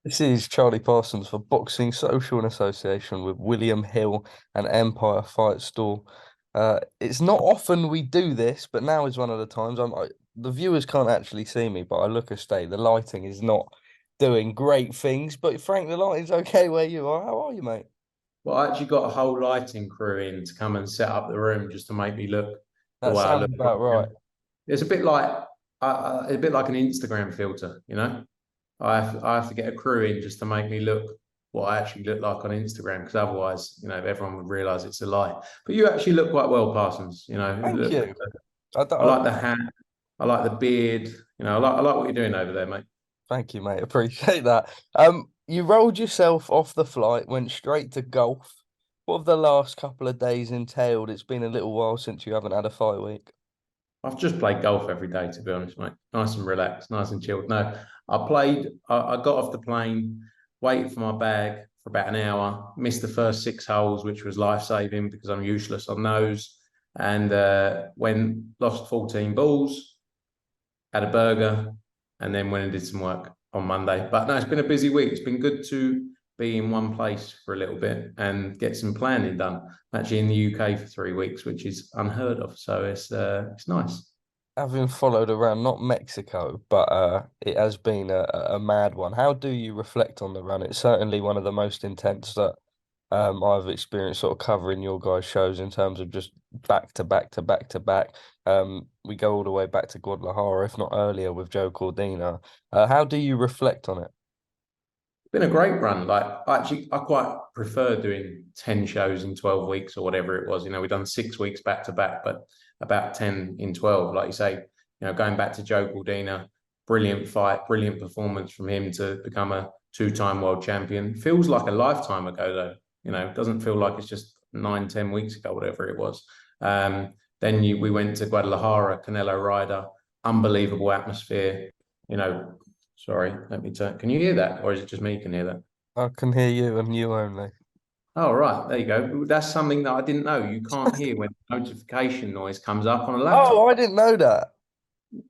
This is Charlie Parsons for Boxing Social in association with William Hill and Empire Fight Store. It's not often we do this, but now is one of the times. The viewers can't actually see me, but I look a state. The lighting is not doing great things, but Frank, the lighting's okay where you are. How are you, mate? Well, I actually got a whole lighting crew in to come and set up the room just to make me look the That way I sounds look. about right. It's a bit like an Instagram filter, you know. I have to get a crew in just to make me look what I actually look like on Instagram, because otherwise, everyone would realise it's a lie. But you actually look quite well, Parsons. You Thank look. you. I, I I, like the hat. I like the beard. I like what you're doing over there, mate. Thank you, mate. Appreciate that. You rolled yourself off the flight, went straight to golf. What have the last couple of days entailed? It's been a little while since you haven't had a fight week. I've just played golf every day, to be honest, mate. Nice and relaxed, nice and chilled. No, I got off the plane, waited for my bag for about an hour, missed the first 6 holes, which was life-saving because I'm useless on those. And lost 14 balls, had a burger, and then went and did some work on Monday. But no, it's been a busy week. It's been good to be in one place for a little bit and get some planning done. I'm actually in the UK for 3 weeks, which is unheard of. So it's nice. Having followed around not Mexico, but it has been a mad one. How do you reflect on the run? It's certainly one of the most intense that I've experienced sort of covering your guys' shows in terms of just back to back to back to back. We go all the way back to Guadalajara, if not earlier, with Joe Cordina. How do you reflect on it? Been a great run. Like I quite prefer doing 10 shows in 12 weeks or whatever it was. We've done 6 weeks back to back, but about 10 in 12. Like you say, going back to Joe Cordina, brilliant fight, brilliant performance from him to become a two-time world champion. Feels like a lifetime ago though. It doesn't feel like it's just 9, 10 weeks ago, whatever it was. We went to Guadalajara, Canelo Ryder, unbelievable atmosphere. You know, Sorry, let me turn. Can you hear that, or is it just me who can hear that? I can hear you and you only. Oh, right, there you go. That's something that I didn't know. You can't hear when notification noise comes up on a Oh, I laptop. didn't know that.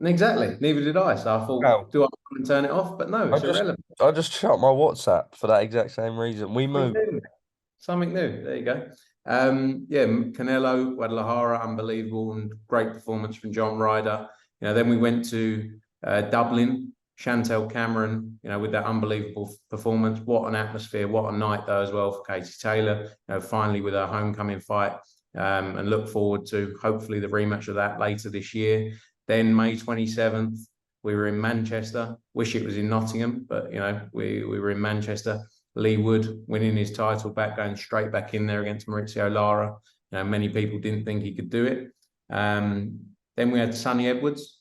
Exactly. Neither did I. So I thought, Wow. do I come and turn it off? But no, I it's just irrelevant. I just shut my WhatsApp for that exact same reason. We Something moved. new. Something new. There you go. Yeah, Canelo, Guadalajara, unbelievable and great performance from John Ryder. Then we went to Dublin, Chantel Cameron, with that unbelievable performance. What an atmosphere, what a night though as well for Katie Taylor. Finally with her homecoming fight, and look forward to hopefully the rematch of that later this year. Then May 27th, we were in Manchester. Wish it was in Nottingham, but we were in Manchester. Lee Wood winning his title back, going straight back in there against Maurizio Lara. Many people didn't think he could do it. Then we had Sonny Edwards,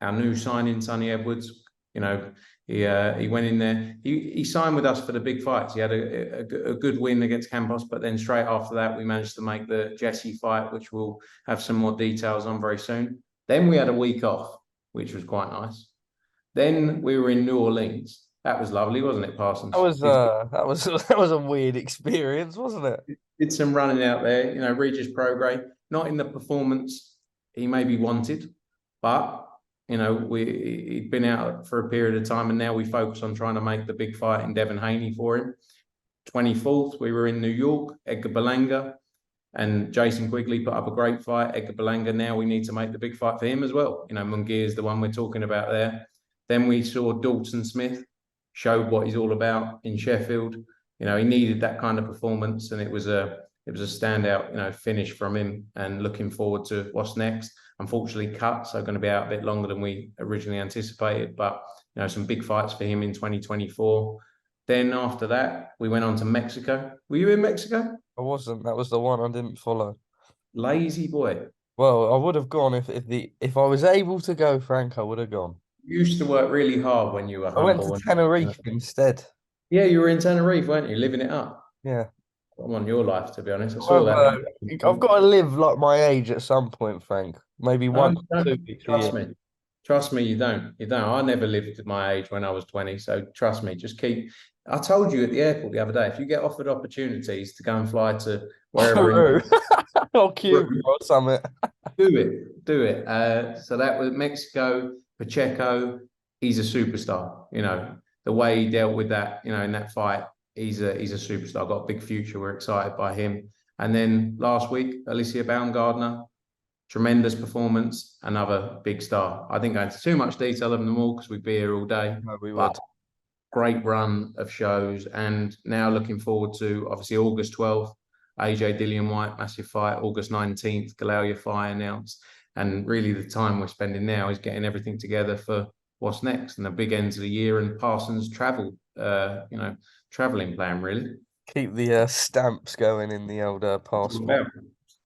our new signing, Sonny Edwards. He went in there. He signed with us for the big fights. He had a good win against Campos, but then straight after that, we managed to make the Jesse fight, which we'll have some more details on very soon. Then we had a week off, which was quite nice. Then we were in New Orleans. That was lovely, wasn't it, That Parsons? was that was that was a weird experience, wasn't it? Did some running out there. Regis Prograis, not in the performance he maybe wanted, but he'd been out for a period of time, and now we focus on trying to make the big fight in Devon-Haney for him. 24th, we were in New York. Edgar Berlanga and Jason Quigley put up a great fight. Edgar Berlanga, now we need to make the big fight for him as well. Munguia is the one we're talking about there. Then we saw Dalton Smith, showed what he's all about in Sheffield. He needed that kind of performance, and it was a standout, finish from him. And looking forward to what's next. Unfortunately, cut, so going to be out a bit longer than we originally anticipated. But some big fights for him in 2024. Then after that, we went on to Mexico. Were you in Mexico? I wasn't. That was the one I didn't follow. Lazy boy. Well, I would have gone if I was able to go, Frank, I would have gone. You used to work really hard when you were I went to humble. Tenerife instead. Yeah, you were in Tenerife, weren't you? Living it up. Yeah. I want your life, to be honest. I saw Well, that. I've got to live like my age at some point, Frank. Maybe No, once, you two don't. weeks a year. Trust me. Trust me, you don't. You don't. I never lived at my age when I was 20. So trust me, just keep. I told you at the airport the other day, if you get offered opportunities to go and fly to wherever in Peru or Cuba or something. do it, do it. So that was Mexico, Pacheco. He's a superstar. the way he dealt with that, in that fight, he's a superstar. Got a big future. We're excited by him. And then last week, Alicia Baumgardner, tremendous performance, another big star. I didn't go into too much detail of them all because we'd be here all day. No, we But would. great run of shows, and now looking forward to obviously August 12th, AJ Dillian White, massive fight. August 19th, Galaya fight announced. And really the time we're spending now is getting everything together for what's next and the big ends of the year and Parsons traveling plan, really. Keep the stamps going in the old passport.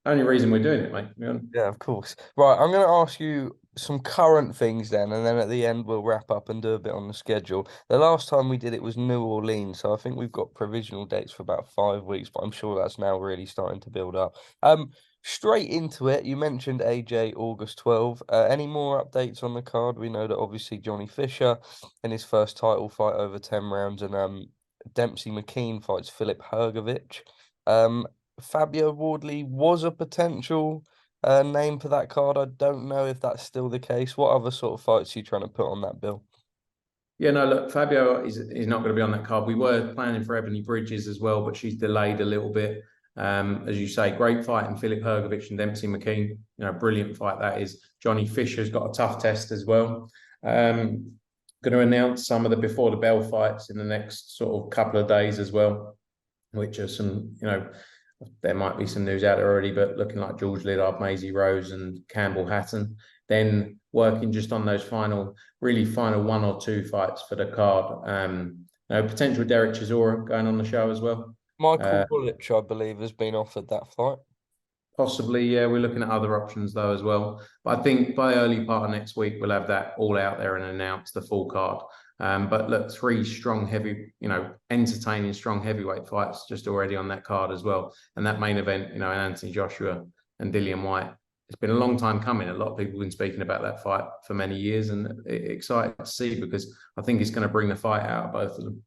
Only reason we're doing it, mate. Yeah, of course. Right, I'm going to ask you some current things then, and then at the end we'll wrap up and do a bit on the schedule. The last time we did it was New Orleans, so I think we've got provisional dates for about 5 weeks, but I'm sure that's now really starting to build up. Straight into it, you mentioned AJ August 12. Any more updates on the card? We know that obviously Johnny Fisher in his first title fight over 10 rounds, and Dempsey McKean fights Filip Hrgovic. Fabio Wardley was a potential name for that card. I don't know if that's still the case. What other sort of fights are you trying to put on that bill? Yeah, no, look, Fabio is not going to be on that card. We were planning for Ebony Bridges as well, but she's delayed a little bit. As you say, great fight in Filip Hrgovic and Dempsey McKean. Brilliant fight that is. Johnny Fisher's got a tough test as well. Going to announce some of the before the bell fights in the next sort of couple of days as well, which are some, there might be some news out there already, but looking like George Liddard, Maisie Rose, and Campbell Hatton. Then working just on those final 1 or 2 fights for the card. Potential Derek Chisora going on the show as well. Michael Bullich, I believe, has been offered that fight. Possibly, yeah. We're looking at other options though as well. But I think by early part of next week, we'll have that all out there and announce the full card. But look, 3 strong, entertaining, strong heavyweight fights just already on that card as well. And that main event, Anthony Joshua and Dillian White. It's been a long time coming. A lot of people have been speaking about that fight for many years, and excited to see because I think it's going to bring the fight out of both of them.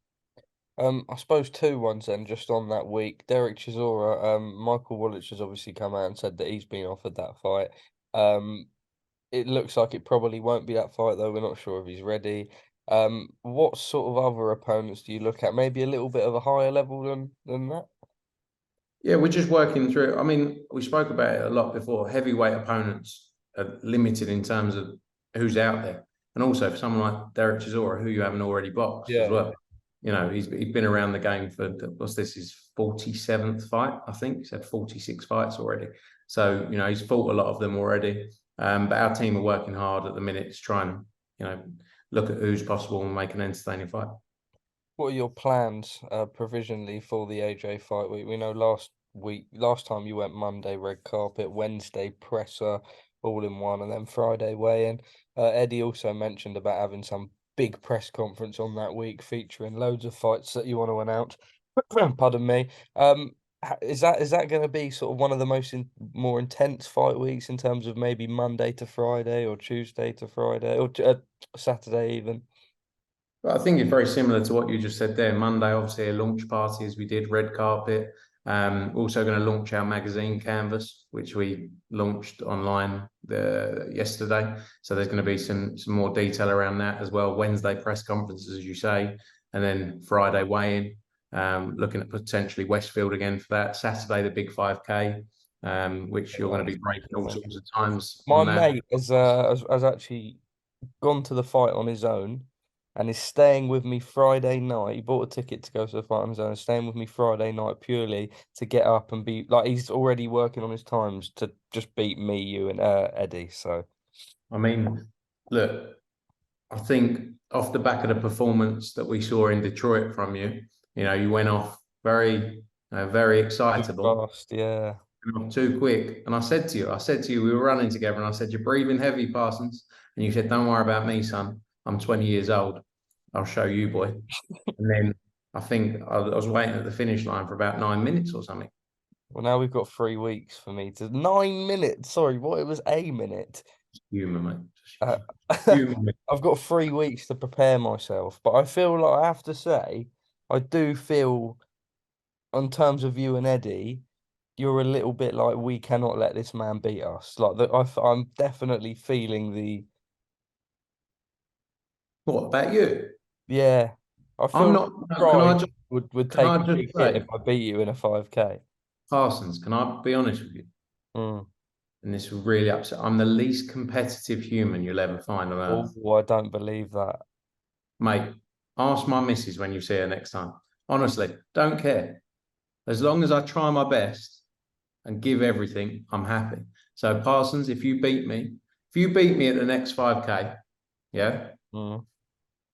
I suppose 2 ones then, just on that week. Derek Chisora, Michael Bullich has obviously come out and said that he's been offered that fight. It looks like it probably won't be that fight, though. We're not sure if he's ready. What sort of other opponents do you look at? Maybe a little bit of a higher level than that? Yeah, we're just working through. I mean, we spoke about it a lot before. Heavyweight opponents are limited in terms of who's out there. And also for someone like Derek Chisora, who you haven't already boxed as well. He's been around the game for, what's this, his 47th fight, I think. He's had 46 fights already. So, he's fought a lot of them already. But our team are working hard at the minute to try and, look at who's possible and make an entertaining fight. What are your plans provisionally for the AJ fight week? We know last time you went Monday red carpet, Wednesday presser, all in one, and then Friday weigh-in. Eddie also mentioned about having some big press conference on that week featuring loads of fights that you want to announce. Pardon me. Is that going to be sort of one of the more intense fight weeks in terms of maybe Monday to Friday or Tuesday to Friday or Saturday even? I think it's very similar to what you just said there. Monday, obviously, a launch party as we did, red carpet. Also going to launch our magazine canvas, which we launched online yesterday. So there's going to be some more detail around that as well. Wednesday press conferences, as you say, and then Friday weigh-in. Looking at potentially Westfield again for that. Saturday, the big 5K, which you're going to be breaking all sorts of times. My mate has actually gone to the fight on his own and is staying with me Friday night. He bought a ticket to go to the fight on his own, staying with me Friday night purely to get up and be like, he's already working on his times to just beat me, you, and Eddie. So, I mean, look, I think off the back of the performance that we saw in Detroit from you, you went off very, very excitable. Fast, yeah. Too quick. And I said to you, we were running together, and I said, "You're breathing heavy, Parsons." And you said, "Don't worry about me, son. I'm 20 years old. I'll show you, boy." And then I think I was waiting at the finish line for about 9 minutes or something. Well, now we've got 3 weeks for me to 9 minutes. Sorry, what? It was a minute. Humour, mate. I've got 3 weeks to prepare myself, but I feel like I have to say, I do feel, in terms of you and Eddie, you're a little bit like, we cannot let this man beat us. Like I'm definitely feeling the. What about you? Yeah. I I'm feel like not. Can I pride just would can take I a just big hit if say, I beat you in a 5K. Parsons? Can I be honest with you? Mm. And this will really upset. I'm the least competitive human you'll ever find on Oh, earth, I don't believe that. mate. Ask my missus when you see her next time. Honestly, don't care. As long as I try my best and give everything, I'm happy. So Parsons, if you beat me at the next 5K, yeah, Mm.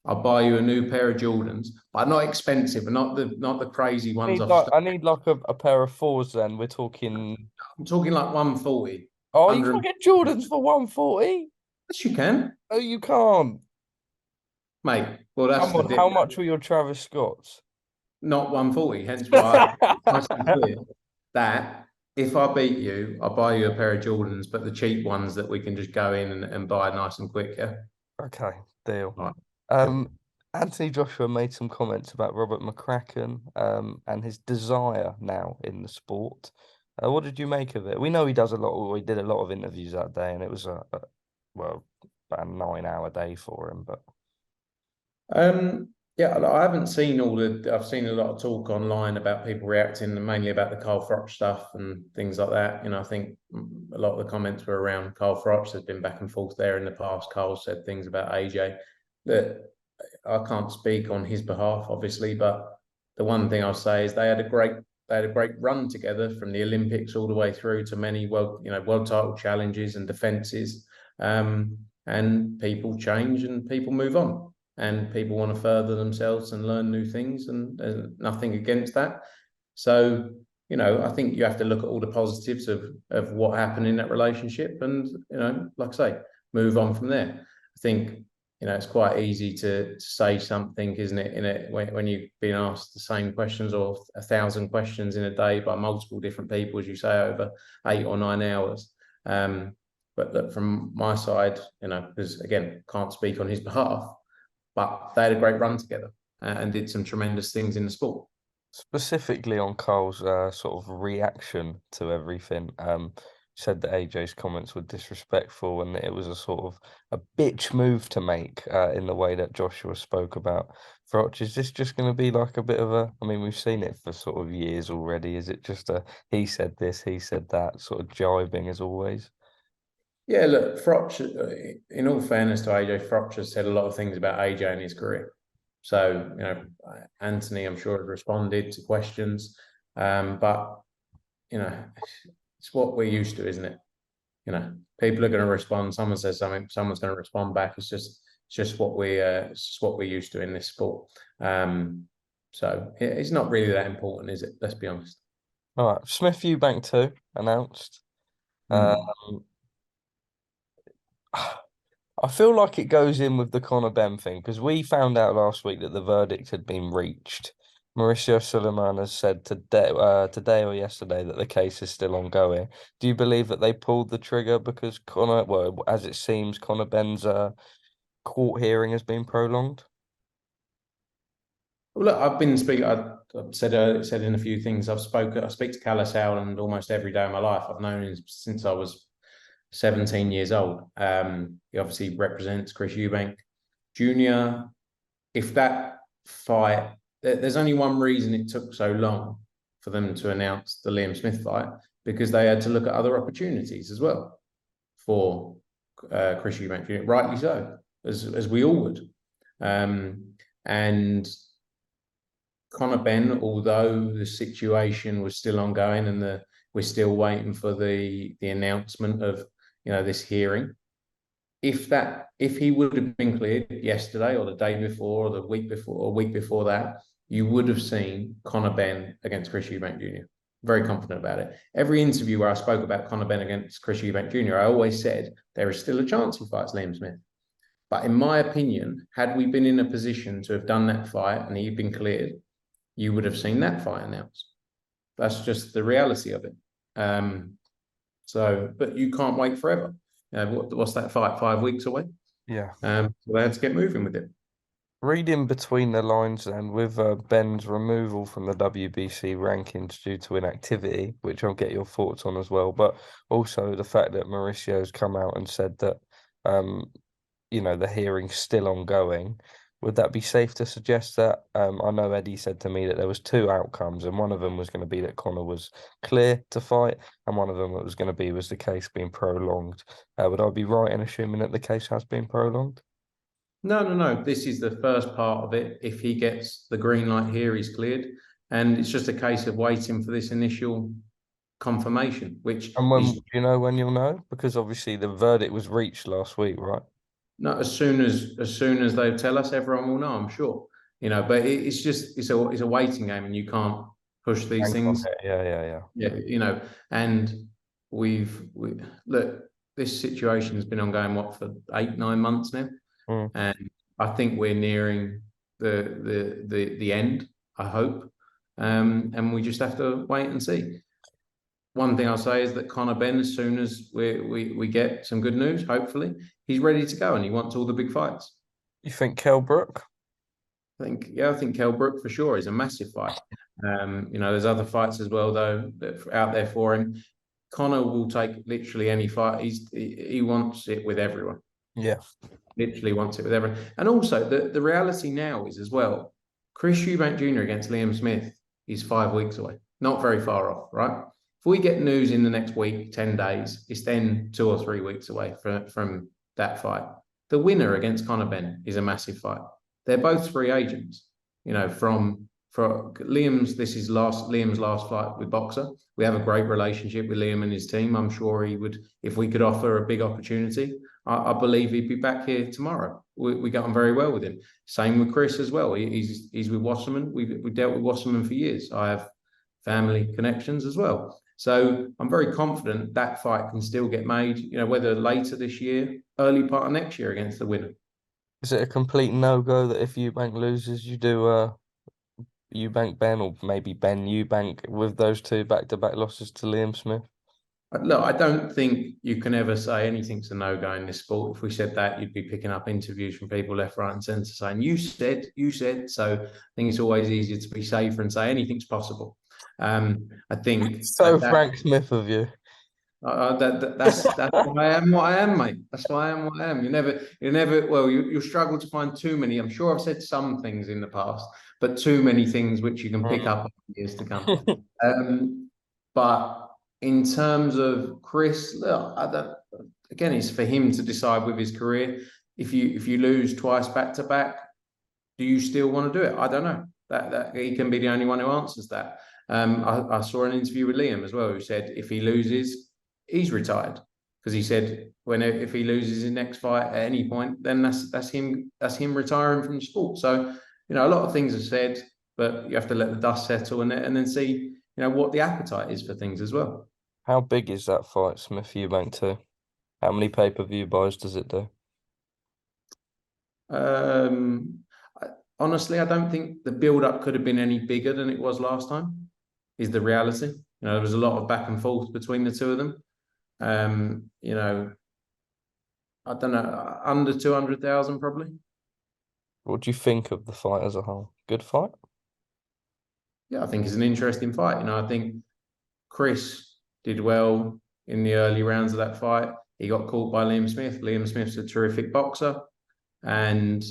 I'll buy you a new pair of Jordans, but not expensive and not the crazy ones off stock. I need like a pair of fours then. We're talking. I'm talking like 140, Oh, you 100. can't get Jordans for 140. Yes, you can, Oh, you can't. mate. Well, that's Come the on, how difference. much were your Travis Scotts? Not 140. Hence why I nice and clear that if I beat you, I'll buy you a pair of Jordans, but the cheap ones that we can just go in and buy nice and quick. Yeah. Okay, deal. Right. Cool. Um, Anthony Joshua made some comments about Robert McCracken, and his desire now in the sport. What did you make of it? We know he does a lot, or he did a lot of interviews that day, and it was well, about a 9 hour day for him. But Yeah, I haven't seen all the. I've seen a lot of talk online about people reacting, and mainly about the Carl Froch stuff and things like that. I think a lot of the comments were around Carl Froch. There's been back and forth there in the past. Carl said things about AJ that I can't speak on his behalf, obviously, but the one thing I'll say is they had a great run together from the Olympics all the way through to many world title challenges and defenses. And people change and people move on and people want to further themselves and learn new things, and there's nothing against that. So, I think you have to look at all the positives of what happened in that relationship and, like I say, move on from there. I think, it's quite easy to say something, isn't it, when you've been asked the same questions or 1,000 questions in a day by multiple different people, as you say, over 8 or 9 hours. But look, from my side, because again, can't speak on his behalf, but they had a great run together and did some tremendous things in the sport. specifically on Carl's sort of reaction to everything, said that AJ's comments were disrespectful and that it was a sort of a bitch move to make in the way that Joshua spoke about Froch. Is this just going to be like a bit of a, I mean, we've seen it for sort of years already. Is it just a he said this, he said that, sort of jibing as always? Yeah, look, Froch, in all fairness to AJ, Froch has said a lot of things about AJ in his career. So, Anthony, I'm sure, has responded to questions. But, it's what we're used to, isn't it? People are going to respond. Someone says something, someone's going to respond back. It's just what we're used to in this sport. So it's not really that important, is it? Let's be honest. All right, Smith-Eubank 2 announced. Um, Mm. I feel like it goes in with the Conor Benn thing because we found out last week that the verdict had been reached. Mauricio Suleiman has said today or yesterday that the case is still ongoing. Do you believe that they pulled the trigger because Conor, well, as it seems, Conor Benn's court hearing has been prolonged? Well, look, I've been speaking. I've said in a few things. I speak to Callis Howland almost every day of my life. I've known him since I was 17 years old. He obviously represents Chris Eubank Jr. If that fight, there's only one reason it took so long for them to announce the Liam Smith fight, because they had to look at other opportunities as well for Chris Eubank Jr. Rightly so, as we all would. And Conor Benn, although the situation was still ongoing and we're still waiting for the announcement of this hearing. If he would have been cleared yesterday or the day before or the week before or week before that, you would have seen Conor Benn against Chris Eubank Jr. Very confident about it. Every interview where I spoke about Conor Benn against Chris Eubank Jr., I always said there is still a chance he fights Liam Smith. But in my opinion, had we been in a position to have done that fight and he'd been cleared, you would have seen that fight announced. That's just the reality of it. But you can't wait forever. What's that fight? 5 weeks away. Yeah. So they had to get moving with it. Reading between the lines then, with Ben's removal from the WBC rankings due to inactivity, which I'll get your thoughts on as well, but also the fact that Mauricio's come out and said that, the hearing's still ongoing. Would that be safe to suggest that? I know Eddie said to me that there was two outcomes, and one of them was going to be that Conor was clear to fight, and one of them that was going to be was the case being prolonged. Would I be right in assuming that the case has been prolonged? No, no, no. This is the first part of it. If he gets the green light here, he's cleared. And it's just a case of waiting for this initial confirmation, which And when is do you know when you'll know? Because obviously the verdict was reached last week, right? not as soon as they tell us, everyone will know, I'm sure. But it's just it's a waiting game, and you can't push these Bank on things. it. Yeah, yeah, yeah. Yeah. And we look, this situation has been ongoing for 8-9 months now. Mm. And I think we're nearing the end, I hope. And we just have to wait and see. One thing I'll say is that Conor Benn, as soon as we get some good news, hopefully, he's ready to go and he wants all the big fights. You think Kell Brook? I think Kell Brook for sure is a massive fight. There's other fights as well, though, that are out there for him. Conor will take literally any fight. He wants it with everyone. Yeah. Literally wants it with everyone. And also, the reality now is as well, Eubank Jr against Liam Smith is 5 weeks away. Not very far off, right? If we get news in the next week, 10 days, it's then 2 or 3 weeks away from that fight. The winner against Conor Benn is a massive fight. They're both free agents, for Liam's, this is Liam's last fight with Boxer. We have a great relationship with Liam and his team. I'm sure he would, if we could offer a big opportunity, I believe he'd be back here tomorrow. We got on very well with him. Same with Chris as well. He's with Wasserman. We dealt with Wasserman for years. I have family connections as well. So I'm very confident that fight can still get made, whether later this year, early part of next year against the winner. Is it a complete no-go that if Eubank loses, you do Eubank Benn or maybe Benn Eubank with those two back-to-back losses to Liam Smith? Look, I don't think you can ever say anything's a no-go in this sport. If we said that, you'd be picking up interviews from people left, right, and centre saying, you said. So I think it's always easier to be safer and say anything's possible. I think So Frank Smith of you. that's why I am what I am, mate. That's why I am what I am. You'll struggle to find too many. I'm sure I've said some things in the past, but too many things which you can pick up in years to come. But in terms of Chris, look, again, it's for him to decide with his career. If you lose twice back to back, do you still want to do it? I don't know. That he can be the only one who answers that. I saw an interview with Liam as well, who said if he loses, he's retired, because he said if he loses his next fight at any point, then that's him retiring from the sport. So a lot of things are said, but you have to let the dust settle and then see what the appetite is for things as well. How big is that fight, Smith-Eubank2? How many pay-per-view buys does it do? Honestly, I don't think the build-up could have been any bigger than it was last time, is the reality. There was a lot of back and forth between the two of them. I don't know, under 200,000 probably. What do you think of the fight as a whole? Good fight? Yeah, I think it's an interesting fight. I think Chris did well in the early rounds of that fight. He got caught by Liam Smith. Liam Smith's a terrific boxer, and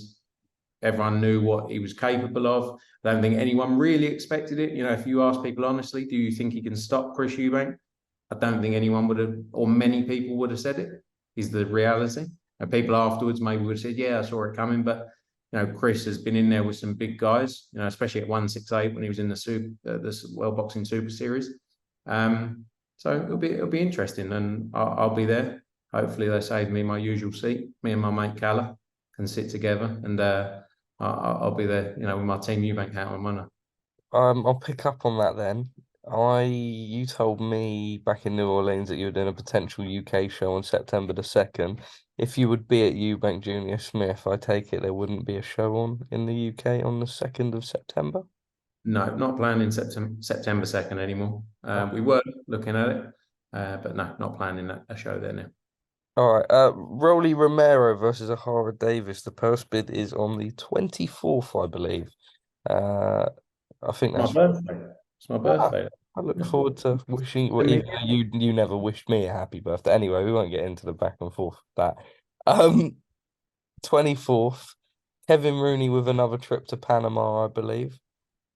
everyone knew what he was capable of. I don't think anyone really expected it. If you ask people honestly, do you think he can stop Chris Eubank? I don't think anyone would have, or many people would have said it, is the reality. And people afterwards maybe would have said, yeah, I saw it coming. But, Chris has been in there with some big guys, especially at 168 when he was in the World Boxing Super Series. So it'll be interesting, and I'll be there. Hopefully they save me my usual seat. Me and my mate Calla can sit together, and I'll be there, with my Team Eubank hat on, won't I? I'll pick up on that then. You told me back in New Orleans that you were doing a potential UK show on September the 2nd. If you would be at Eubank Jr Smith, I take it there wouldn't be a show on in the UK on the 2nd of September? No, not planning September 2nd anymore. We were looking at it, but no, not planning a show there now. All right. Rollie Romero versus Ahara Davis. The purse bid is on the 24th, I believe. I think that's my birthday. It's my birthday. I look forward to wishing. Well, even though you never wished me a happy birthday. Anyway, we won't get into the back and forth of that. 24th. Kevin Rooney with another trip to Panama, I believe,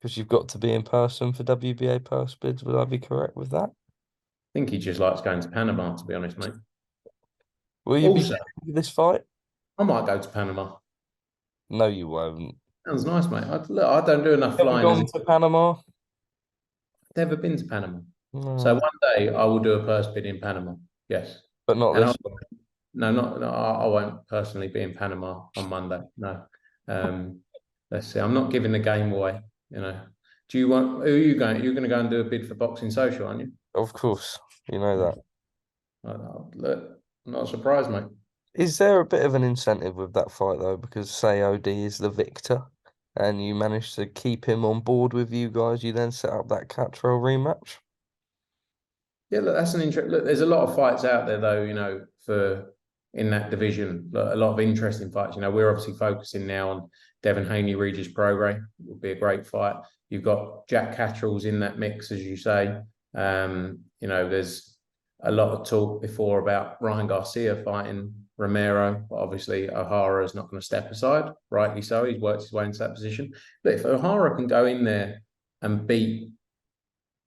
because you've got to be in person for WBA purse bids. Would I be correct with that? I think he just likes going to Panama, to be honest, mate. Will you be Also, there for this fight? I might go to Panama. No, you won't. Sounds nice, mate. Look, I don't do enough Ever flying as gone to Panama? never been to Panama. So No, one day I will do a purse bid in Panama. Yes. but not And this I'll, one. no, I won't personally be in Panama on Monday. No. Um, let's see. I'm not giving the game away, you know. Do you want, who are you going? You're going to go and do a bid for Boxing Social, aren't you? Of course, you know that. Look, I'm not surprised, mate. Is there a bit of an incentive with that fight though? Because say OD is the victor and you manage to keep him on board with you guys, you then set up that Catrell rematch. Yeah, look, that's an interest. Look, there's a lot of fights out there, though. For in that division, a lot of interesting fights. We're obviously focusing now on Devin Haney, Regis Prograis. It will be a great fight. You've got Jack Catterall's in that mix, as you say. There's a lot of talk before about Ryan Garcia fighting Romero, but obviously O'Hara is not going to step aside. Rightly so. He's worked his way into that position. But if O'Hara can go in there and beat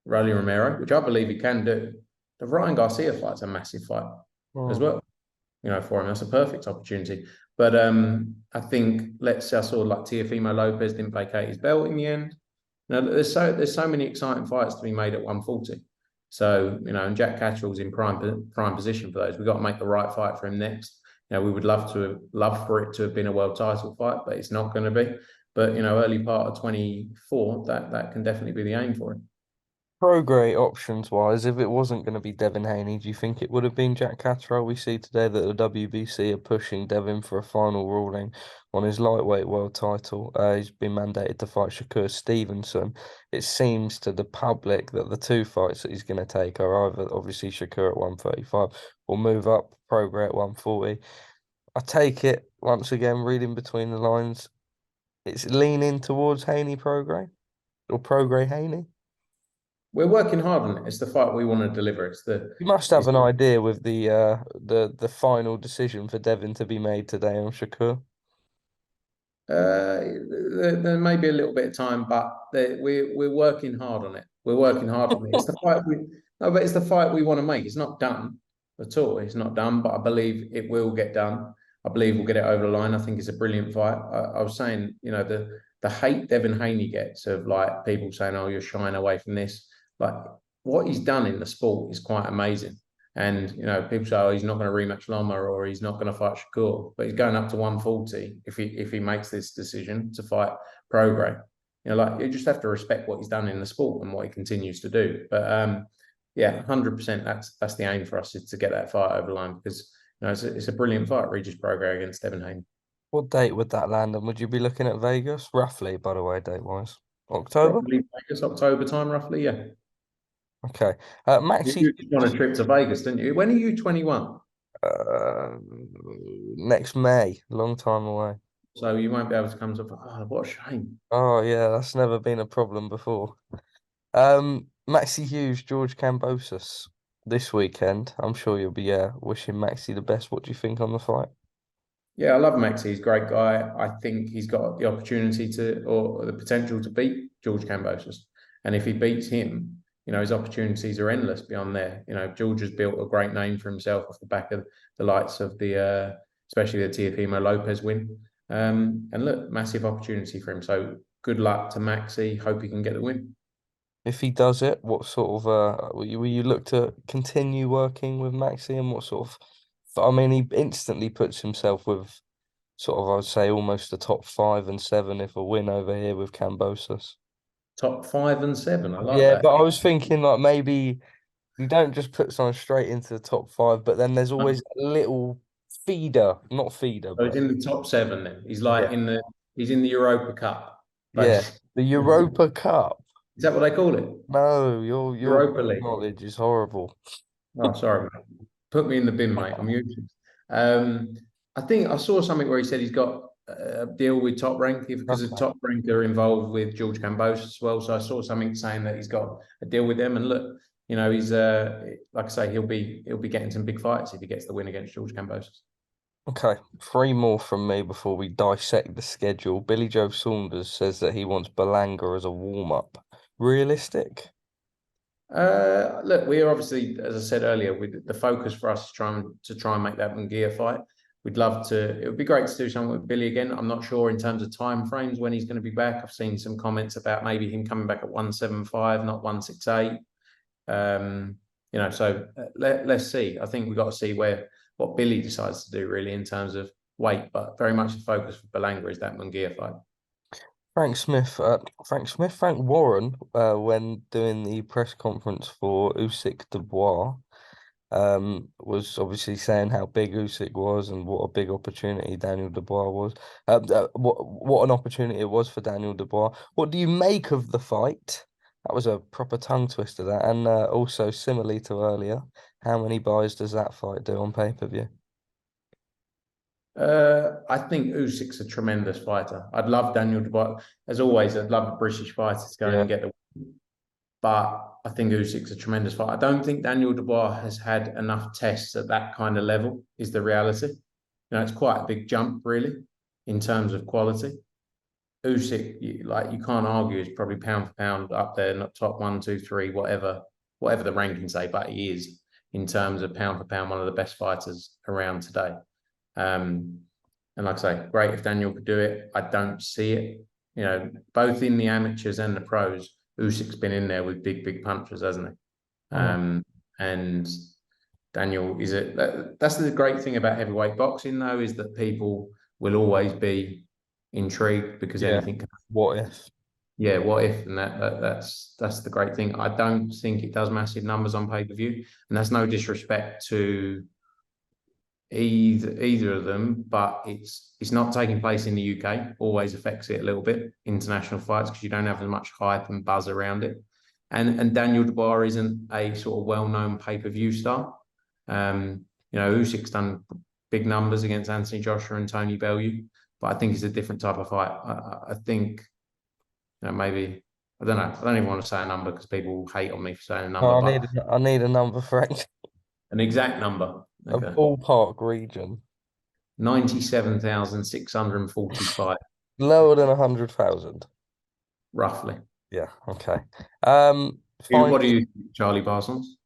Rollie Romero, which I believe he can do, the Ryan Garcia fight's a massive fight as well. For him, that's a perfect opportunity. But I think, let's say I saw like Teofimo Lopez didn't vacate his belt in the end. There's so many exciting fights to be made at 140. So, and Jack Catterall's in prime position for those. We've got to make the right fight for him next. We would love for it to have been a world title fight, but it's not going to be. But early part of 24, that can definitely be the aim for him. Prograis options wise, if it wasn't going to be Devin Haney, do you think it would have been Jack Catterall? We see today that the WBC are pushing Devin for a final ruling on his lightweight world title. He's been mandated to fight Shakur Stevenson. It seems to the public that the two fights that he's going to take are either obviously Shakur at 135 or move up Prograis at 140. I take it once again, reading between the lines, it's leaning towards Haney Prograis or Prograis Haney. We're working hard on it. It's the fight we want to deliver. You must have an idea with the final decision for Devin to be made today on Shakur. There may be a little bit of time, but we're working hard on it. We're working hard on it. It's the fight but it's the fight we want to make. It's not done at all. It's not done, but I believe it will get done. I believe we'll get it over the line. I think it's a brilliant fight. I was saying, the hate Devin Haney gets of like people saying, "Oh, you're shying away from this." Like what he's done in the sport is quite amazing. And people say, "Oh, he's not going to rematch Loma or he's not going to fight Shakur," but he's going up to 140 if he makes this decision to fight Prograis. You just have to respect what he's done in the sport and what he continues to do. But yeah, 100%. That's the aim for us, is to get that fight over the line, because it's a brilliant fight, Regis Prograis against Devin Haney. What date would that land on? Would you be looking at Vegas? Roughly, by the way, date-wise. October? Probably Vegas, October time, roughly, yeah. Okay. Maxi. You just want a trip to Vegas, didn't you? When are you 21? Next May, long time away. So you won't be able to come to. Oh, what a shame. Oh yeah, that's never been a problem before. Maxi Hughes, George Kambosos this weekend. I'm sure you'll be wishing Maxi the best. What do you think on the fight? Yeah, I love Maxi. He's a great guy. I think he's got the opportunity or the potential to beat George Kambosos. And if he beats him, his opportunities are endless beyond there. George has built a great name for himself off the back of the lights of especially the Teofimo Lopez win. And look, massive opportunity for him. So good luck to Maxi. Hope he can get the win. If he does it, what sort of will you look to continue working with Maxi, and what sort of? I mean, he instantly puts himself with sort of, I'd say, almost the top 5 and 7 if a win over here with Kambosos. Top 5 and 7. I like Yeah, that. but I was thinking like maybe you don't just put someone straight into the top 5, but then there's always a little feeder, not feeder, So he's but in the top 7 then. He's like yeah, he's in the Europa Cup. yeah, the Europa Cup. Is that what they call it? No, your Europa League. knowledge is horrible. Oh, sorry, mate. Put me in the bin, mate. I'm useless. I think I saw something where he said he's got a deal with Top Rank because the Top Rank are involved with George Kambosos as well. So I saw something saying that he's got a deal with them. And look, he's like I say, he'll be getting some big fights if he gets the win against George Kambosos. Okay, three more from me before we dissect the schedule. Billy Joe Saunders says that he wants Berlanga as a warm-up. Realistic? Look, we are obviously, as I said earlier, the focus for us is try and make that Munguia fight. We'd love to. It would be great to do something with Billy again. I'm not sure in terms of time frames when he's going to be back. I've seen some comments about maybe him coming back at 175, not 168. So let's see. I think we've got to see what Billy decides to do really in terms of weight, but very much the focus for Berlanga is that Munguia fight. Frank Warren, when doing the press conference for Usyk Dubois, was obviously saying how big Usyk was and what a big opportunity Daniel Dubois was. What an opportunity it was for Daniel Dubois. What do you make of the fight? That was a proper tongue twister, that. And also, similarly to earlier, how many buys does that fight do on pay-per-view? I think Usyk's a tremendous fighter. I'd love Daniel Dubois. As always, I'd love a British fighter to go and get the win. But I think Usyk's a tremendous fighter. I don't think Daniel Dubois has had enough tests at that kind of level, is the reality. It's quite a big jump, really, in terms of quality. Usyk, you can't argue, is probably pound for pound up there, not top one, two, three, whatever the rankings say, but he is, in terms of pound for pound, one of the best fighters around today. And like I say, great if Daniel could do it. I don't see it. Both in the amateurs and the pros, Usyk's been in there with big punchers, hasn't he? And Daniel that's the great thing about heavyweight boxing, though, is that people will always be intrigued because anything can. What if? Yeah, what if? And that's the great thing. I don't think it does massive numbers on pay-per-view, and that's no disrespect to either of them, but it's not taking place in the UK. Always affects it a little bit, international fights, because you don't have as much hype and buzz around it. And Daniel Dubois isn't a sort of well-known pay-per-view star. Usyk's done big numbers against Anthony Joshua and Tony Bellew, but I think it's a different type of fight. I think maybe, I don't know. I don't even want to say a number because people hate on me for saying a number. No, But I need a number, Frank. an exact number. A ballpark region. 97,645. Lower than 100,000. Roughly. Yeah, okay. What do you think, Charlie Parsons?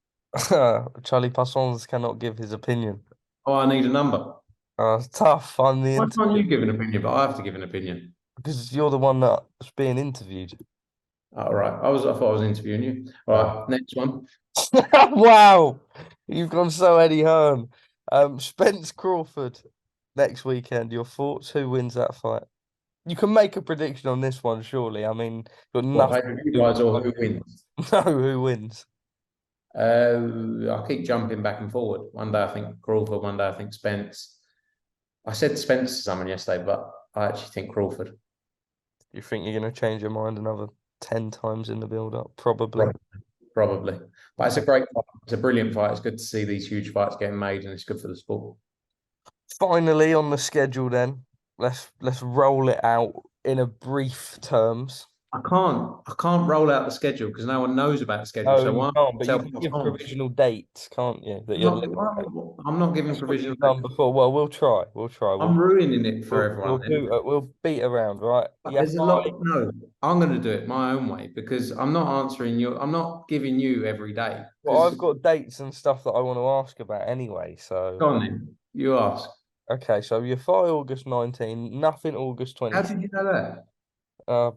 Charlie Parsons cannot give his opinion. Oh, I need a number. It's tough. Why can't you give an opinion, but I have to give an opinion? Because you're the one that's being interviewed. All right. I thought I was interviewing you. All right, next one. Wow. You've gone so Eddie Hearn. Spence Crawford next weekend. Your thoughts? Who wins that fight? You can make a prediction on this one, surely. I mean, you've got nothing. You guys, or who wins? No, who wins? I keep jumping back and forward. One day I think Crawford, one day I think Spence. I said Spence to someone yesterday, but I actually think Crawford. You think you're going to change your mind another 10 times in the build-up? Probably. Probably. But it's a great fight. It's a brilliant fight. It's good to see these huge fights getting made, and it's good for the sport. Finally, on the schedule then, let's roll it out in a brief terms. I can't roll out the schedule because no one knows about the schedule. Oh, so you why can't, but you can give provisional dates, can't you? That I'm not giving provisional dates. Before. Well, we'll try. I'm ruining it for everyone. We'll beat around, right? There's a lot. No, I'm going to do it my own way because I'm not answering you. I'm not giving you every day. Well, I've got dates and stuff that I want to ask about anyway. So go on then. You ask. Okay, so you fly August 19, nothing August 20. How did you know that?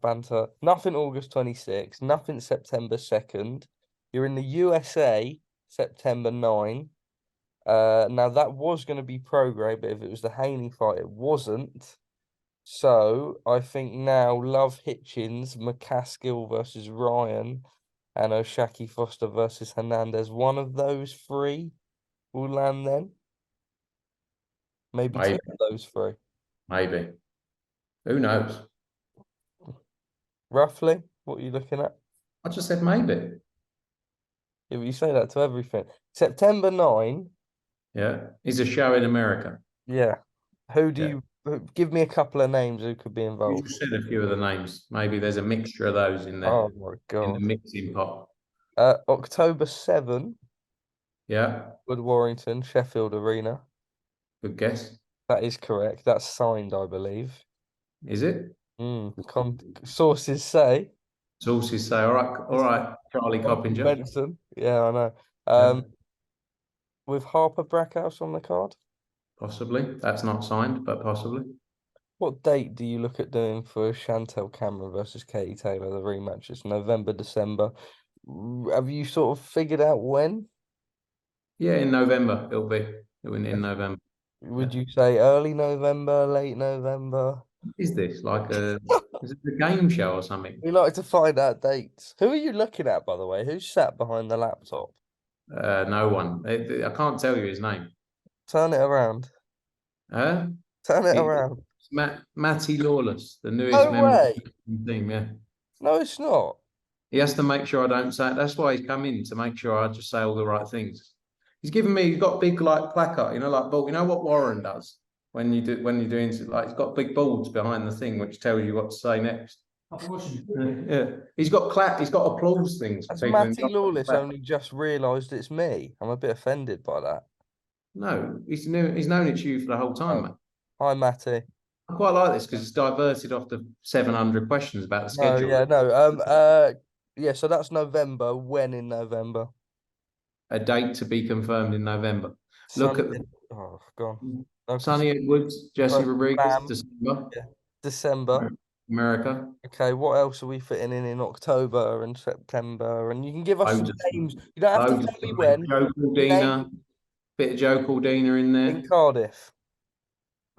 Banter. Nothing August 26, nothing September 2nd. You're in the USA September 9. Now that was going to be Prograis, but if it was the Haney fight, it wasn't. So I think now Love Hitchins, McCaskill versus Ryan, and O'Shaki Foster versus Hernandez. One of those three will land then. Maybe two of those three. Maybe. Who knows? Roughly, what are you looking at? I just said maybe. Yeah, but you say that to everything. September 9. Yeah. Is a show in America. Yeah. Who do you give me a couple of names who could be involved? You just said a few of the names. Maybe there's a mixture of those in there. Oh my God. In the mixing pot. October 7. Yeah. Wood-Warrington, Sheffield Arena. Good guess. That is correct. That's signed, I believe. Is it? Sources say. Sources say, all It's right, Charlie Michael Coppinger. Benson. Yeah, I know. Yeah, With Harper Brackhouse on the card. possibly. That's not signed, but possibly. What date do you look at doing for Chantel Cameron versus Katie Taylor, the rematch? It's November, December. Have you sort of figured out when? Yeah, in November it'll be in November. Would Yeah. you say early November, late November? Is this like is it a game show or something? We like to find out dates. Who are you looking at, by the way? Who's sat behind the laptop? No one. I can't tell you his name. Turn it around. Uh, Turn it it's around. Matty Lawless, the newest No member of way. the team. Yeah, No, it's not. he has to make sure I don't say. That's why he's come in to make sure I just say all the right things. He's given me. He's got big like placard. You know, like ball. You know what Warren does when you're doing like he's got big boards behind the thing which tells you what to say next. Yeah, he's got clap. He's got applause things for Has people. Matty Lawless only just realised it's me? I'm a bit offended by that. No, he's known it's you for the whole time, Oh, mate. hi, Matty. I quite like this because it's diverted off the 700 questions about the No, schedule. yeah, no. Yeah. So that's November. When in November? A date to be confirmed in November. Look Sunny. at the Oh, gone. Okay. Sonny Edwards, Jesse Rodriguez, Bam. December, Yeah. December. America. Okay, what else are we fitting in October and September? And you can give us some Loads of names. You don't have to loads of tell me stuff, mate. when. Joe Name Cordina, bit of Joe Cordina in in there. Cardiff.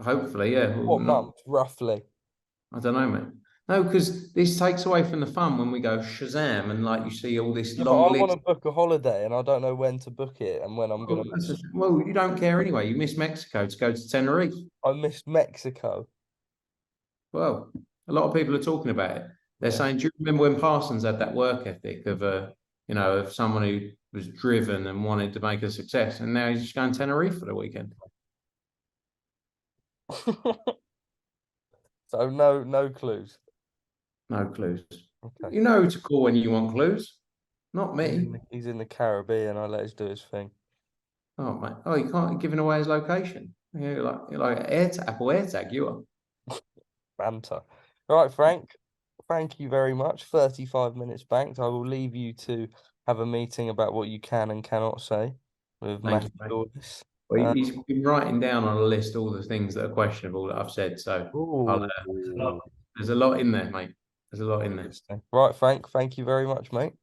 Hopefully, yeah. Well, What not, month, roughly? I don't know, mate. No, because this takes away from the fun when we go Shazam and like you see all this Yeah, but long I want list. to book a holiday and I don't know when to book it and when I'm Oh, gonna miss. well, you don't care anyway. You miss Mexico to go to Tenerife. I missed Mexico. Well, a lot of people are talking about it. They're Yeah. saying, do you remember when Parsons had that work ethic of of someone who was driven and wanted to make a success, and now he's just going to Tenerife for the weekend. So no clues. No clues. Okay. You know who to call when you want clues. Not me. He's in the Caribbean. I let him do his thing. Oh mate. Oh, you can't give away his location. You're like Apple AirTag. You are. Banter. All right, Frank. Thank you very much. 35 minutes banked. I will leave you to have a meeting about what you can and cannot say with Thank Matthew you, mate. Lawless. Well, he's been writing down on a list all the things that are questionable that I've said. So Ooh, there's a lot in there, mate. There's a lot in there. interesting. Right, Frank. Thank you very much, mate.